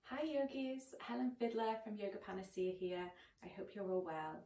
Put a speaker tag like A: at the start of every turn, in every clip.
A: Hi yogis, Helen from Yoga Panacea here. I hope you're all well.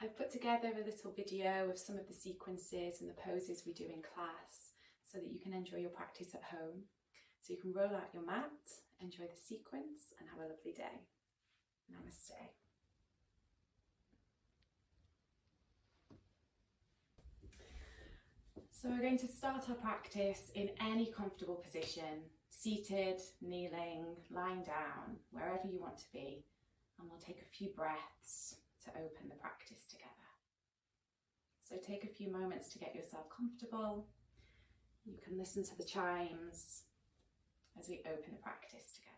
A: I've put together a little video of some of the sequences and the poses we do in class so that you can enjoy your practice at home. So you can roll out your mat, enjoy the sequence and have a lovely day. Namaste. So we're going to start our practice in any comfortable position, seated, kneeling, lying down, wherever you want to be. And we'll take a few breaths to open the practice together. So take a few moments to get yourself comfortable. You can listen to the chimes as we open the practice together.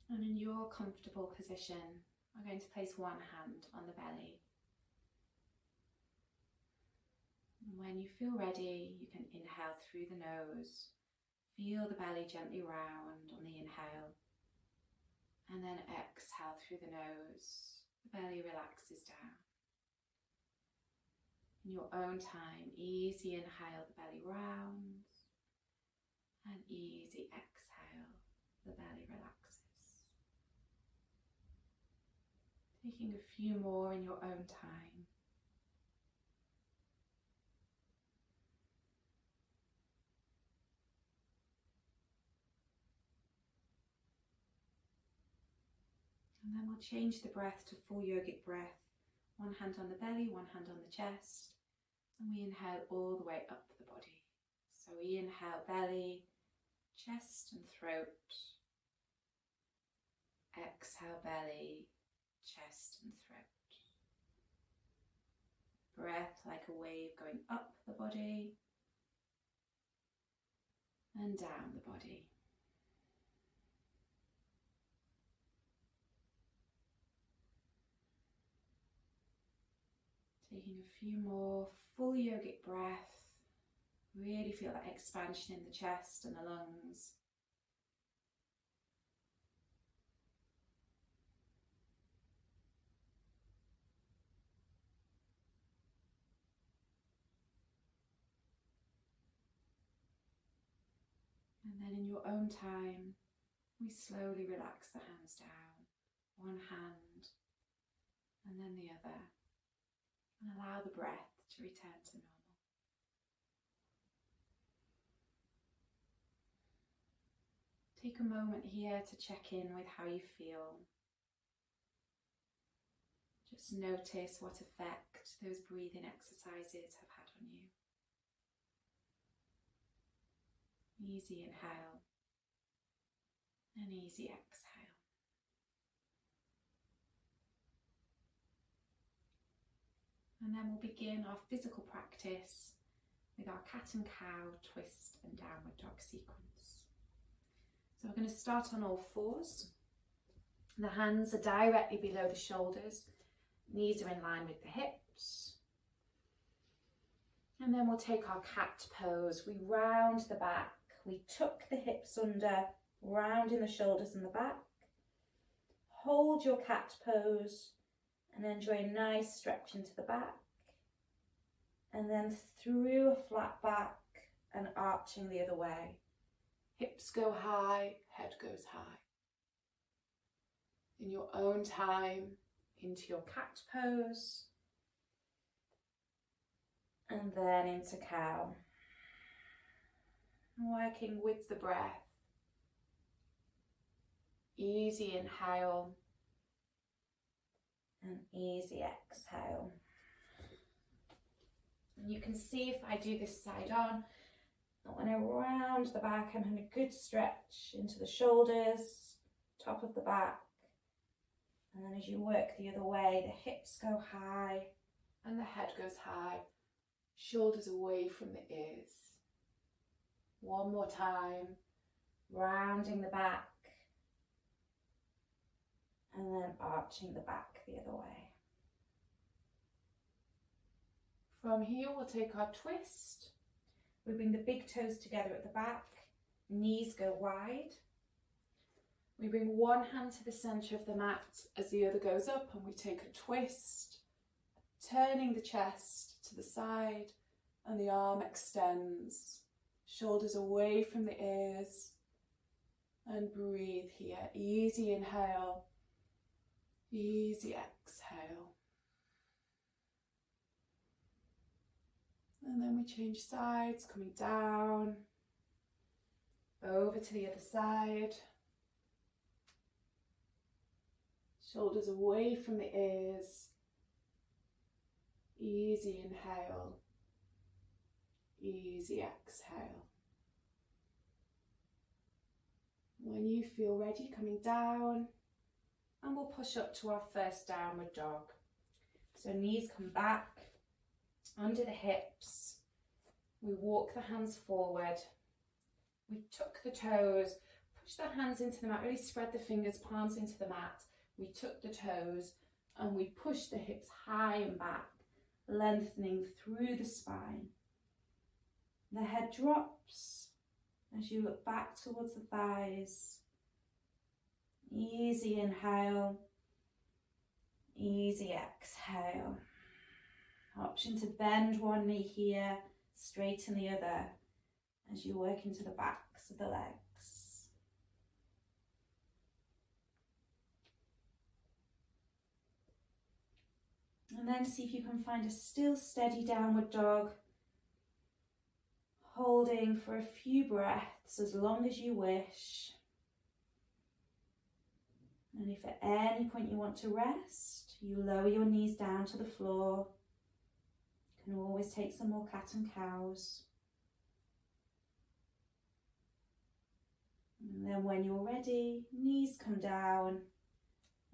A: And in your comfortable position, we're going to place one hand on the belly. And when you feel ready, you can inhale through the nose. Feel the belly gently round on the inhale. And then exhale through the nose. The belly relaxes down. In your own time, easy inhale, the belly rounds. And easy exhale, the belly relaxes. Taking a few more in your own time. And then we'll change the breath to full yogic breath. One hand on the belly, one hand on the chest. And we inhale all the way up the body. So we inhale belly, chest and throat. Exhale belly, chest and throat. Breath like a wave going up the body and down the body. Taking a few more full yogic breath. Really feel that expansion in the chest and the lungs. And then in your own time, we slowly relax the hands down. One hand and then the other. And allow the breath to return to normal. Take a moment here to check in with how you feel. Just notice what effect those breathing exercises have had on you. Easy inhale and easy exhale. And then we'll begin our physical practice with our cat and cow, twist and downward dog sequence. So we're going to start on all fours. The hands are directly below the shoulders. Knees are in line with the hips. And then we'll take our cat pose. We round the back. We tuck the hips under, rounding the shoulders and the back. Hold your cat pose and enjoy a nice stretch into the back. And then through a flat back and arching the other way. Hips go high, head goes high. In your own time, into your cat pose. And then into cow. Working with the breath. Easy inhale and easy exhale. And you can see if I do this side on, that when I round the back, I'm having a good stretch into the shoulders, top of the back. And then as you work the other way, the hips go high and the head goes high.
B: Shoulders away from the ears. One more time.
A: Rounding the back. And then arching the back the other way.
B: From here, we'll take our twist.
A: We bring the big toes together at the back. Knees go wide.
B: We bring one hand to the centre of the mat as the other goes up, and we take a twist, turning the chest to the side, and the arm extends. Shoulders away from the ears. And breathe here. Easy inhale. Easy exhale. And then we change sides, coming down, over to the other side. Shoulders away from the ears. Easy inhale. Easy exhale. When you feel ready, coming down, and we'll push up to our first downward dog. So knees come back, under the hips. We walk the hands forward. We tuck the toes, push the hands into the mat, really spread the fingers, palms into the mat. We tuck the toes and we push the hips high and back, lengthening through the spine. The head drops as you look back towards the thighs. Easy inhale, easy exhale. Option to bend one knee here, straighten the other as you work into the backs of the legs. And then see if you can find a still steady downward dog, holding for a few breaths as long as you wish. And if at any point you want to rest, you lower your knees down to the floor. You can always take some more cat and cows. And then when you're ready, knees come down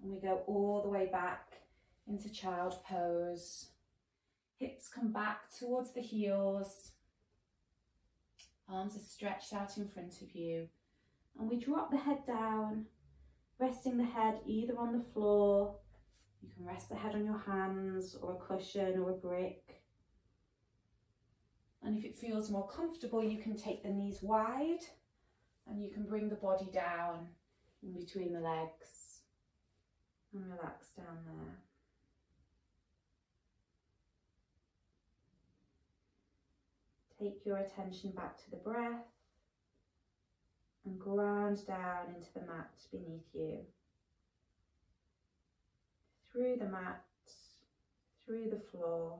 B: and we go all the way back into child pose. Hips come back towards the heels. Arms are stretched out in front of you. And we drop the head down, resting the head either on the floor. You can rest the head on your hands or a cushion or a brick. And if it feels more comfortable, you can take the knees wide and you can bring the body down in between the legs and relax down there. Take your attention back to the breath and ground down into the mat beneath you. Through the mat, through the floor,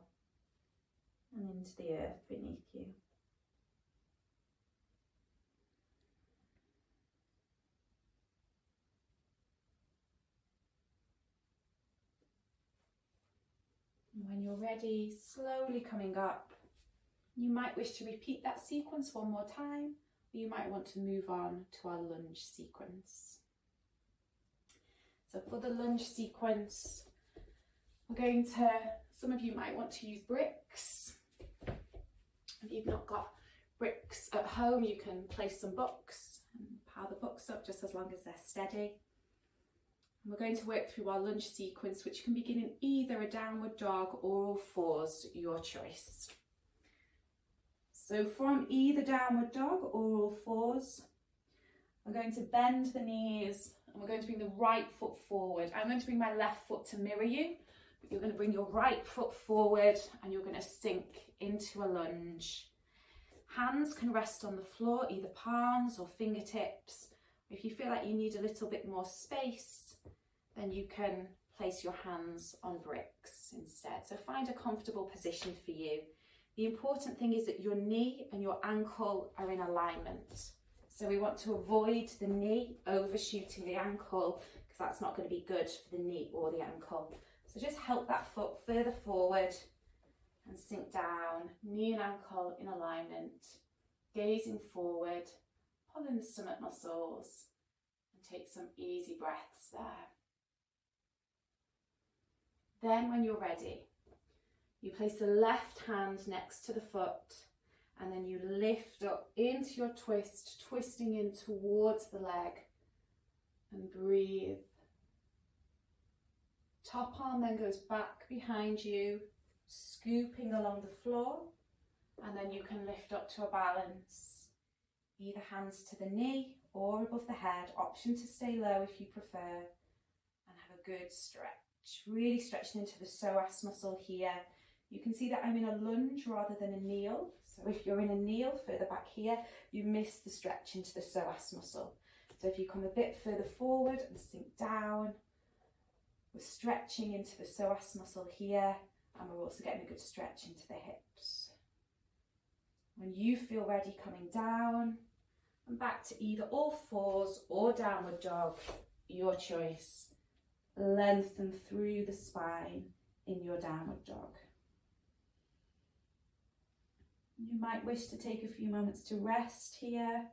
B: and into the earth beneath you. And when you're ready, slowly coming up, you might wish to repeat that sequence one more time, or you might want to move on to our lunge sequence. So for the lunge sequence, some of you might want to use bricks. If you've not got bricks at home, you can place some books and pile the books up just as long as they're steady. And we're going to work through our lunge sequence, which can begin in either a downward dog or all fours, your choice. So from either downward dog or all fours, we're going to bend the knees and we're going to bring the right foot forward. I'm going to bring my left foot to mirror you, but you're going to bring your right foot forward and you're going to sink into a lunge. Hands can rest on the floor, either palms or fingertips. If you feel like you need a little bit more space, then you can place your hands on bricks instead. So find a comfortable position for you. The important thing is that your knee and your ankle are in alignment. So we want to avoid the knee overshooting the ankle because that's not going to be good for the knee or the ankle. So just help that foot further forward and sink down, knee and ankle in alignment, gazing forward, pulling the stomach muscles, and take some easy breaths there. Then when you're ready, You place the left hand next to the foot, and then you lift up into your twist, twisting in towards the leg, and breathe. Top arm then goes back behind you, scooping along the floor, and then you can lift up to a balance. Either hands to the knee or above the head, option to stay low if you prefer, and have a good stretch. Really stretching into the psoas muscle here. You can see that I'm in a lunge rather than a kneel. So if you're in a kneel further back here, you miss the stretch into the psoas muscle. So if you come a bit further forward and sink down, we're stretching into the psoas muscle here, and we're also getting a good stretch into the hips. When you feel ready, coming down and back to either all fours or downward dog, your choice. Lengthen through the spine in your downward dog. You might wish to take a few moments to rest here,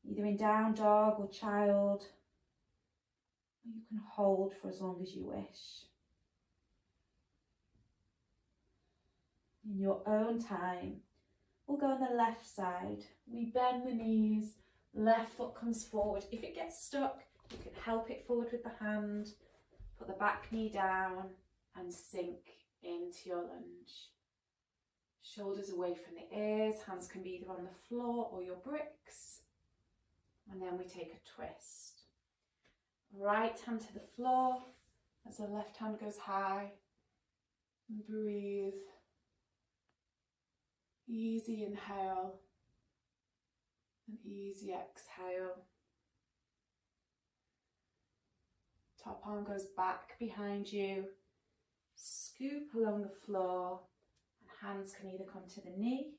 B: either in down dog or child, or you can hold for as long as you wish. In your own time, we'll go on the left side. We bend the knees, left foot comes forward. If it gets stuck, you can help it forward with the hand, put the back knee down and sink into your lunge. Shoulders away from the ears, hands can be either on the floor or your bricks. And then we take a twist. Right hand to the floor as the left hand goes high. And breathe. Easy inhale and easy exhale. Top arm goes back behind you. Scoop along the floor. Hands can either come to the knee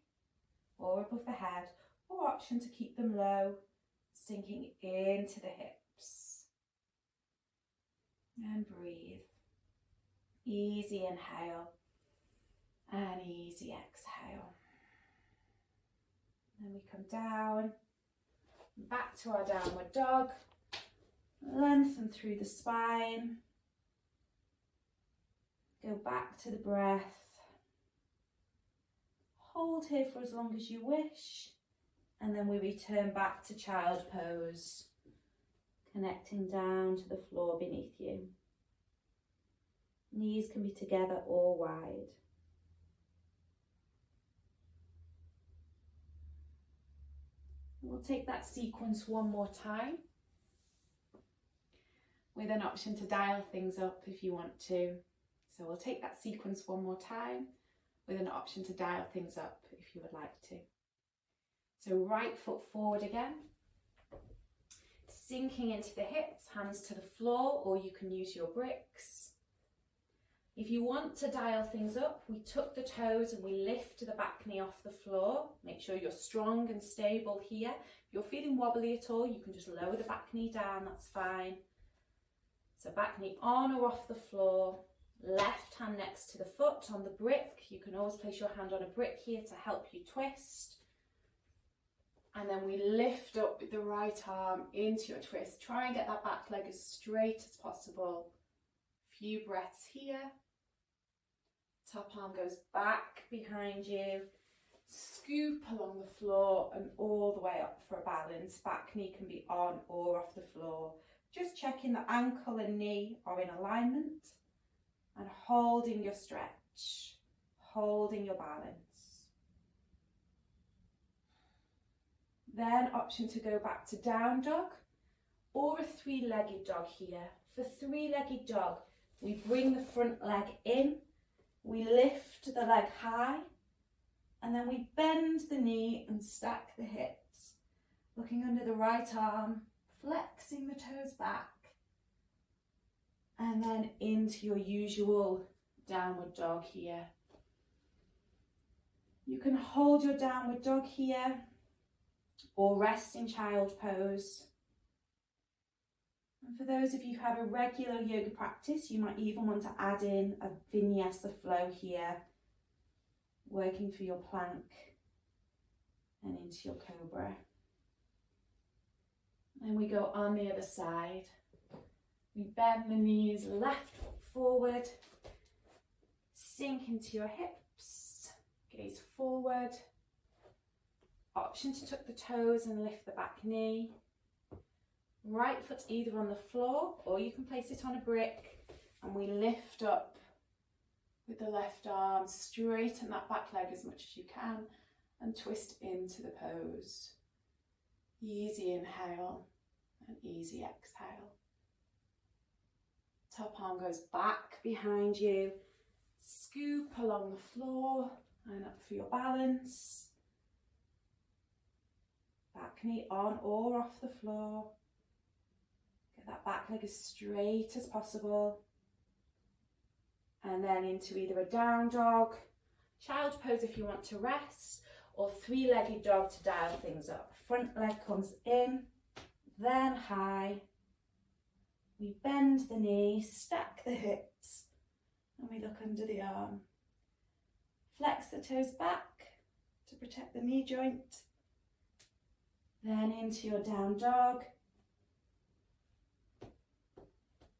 B: or above the head, or option to keep them low, sinking into the hips. And breathe. Easy inhale and easy exhale. Then we come down, back to our downward dog. Lengthen through the spine. Go back to the breath. Hold here for as long as you wish, and then we return back to child pose, connecting down to the floor beneath you. Knees can be together or wide. We'll take that sequence one more time, with an option to dial things up if you want to. So we'll take that sequence one more time, with an option to dial things up if you would like to. So right foot forward again, sinking into the hips, hands to the floor, or you can use your bricks. If you want to dial things up, we tuck the toes and we lift the back knee off the floor. Make sure you're strong and stable here. If you're feeling wobbly at all, you can just lower the back knee down, that's fine. So back knee on or off the floor. Left hand next to the foot on the brick. You can always place your hand on a brick here to help you twist. And then we lift up with the right arm into your twist. Try and get that back leg as straight as possible. Few breaths here. Top arm goes back behind you. Scoop along the floor and all the way up for a balance. Back knee can be on or off the floor. Just checking the ankle and knee are in alignment. And holding your stretch, holding your balance. Then option to go back to down dog or a three-legged dog here. For three-legged dog, we bring the front leg in, we lift the leg high, and then we bend the knee and stack the hips. Looking under the right arm, flexing the toes back. And then into your usual downward dog here. You can hold your downward dog here or rest in child pose. And for those of you who have a regular yoga practice, you might even want to add in a vinyasa flow here, working for your plank and into your cobra. And we go on the other side. We bend the knees, left foot forward, sink into your hips, gaze forward. Option to tuck the toes and lift the back knee. Right foot either on the floor or you can place it on a brick, and we lift up with the left arm, straighten that back leg as much as you can and twist into the pose. Easy inhale and easy exhale. Top arm goes back behind you, scoop along the floor and up for your balance. Back knee on or off the floor. Get that back leg as straight as possible. And then into either a down dog, child pose if you want to rest, or three-legged dog to dial things up. Front leg comes in, then high. We bend the knee, stack the hips, and we look under the arm. Flex the toes back to protect the knee joint. Then into your down dog.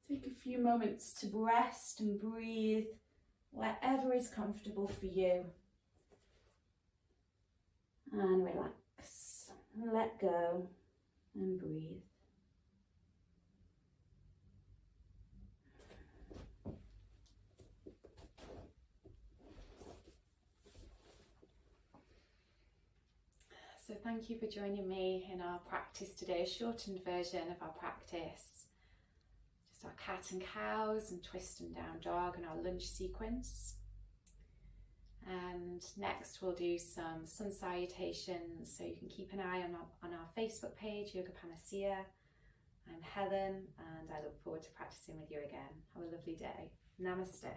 B: Take a few moments to rest and breathe wherever is comfortable for you. And relax, and let go, and breathe. So thank you for joining me in our practice today, a shortened version of our practice. Just our cat and cows and twist and down dog and our lunge sequence. And next we'll do some sun salutations, so you can keep an eye on our Facebook page, Yoga Panacea. I'm Helen and I look forward to practicing with you again. Have a lovely day. Namaste.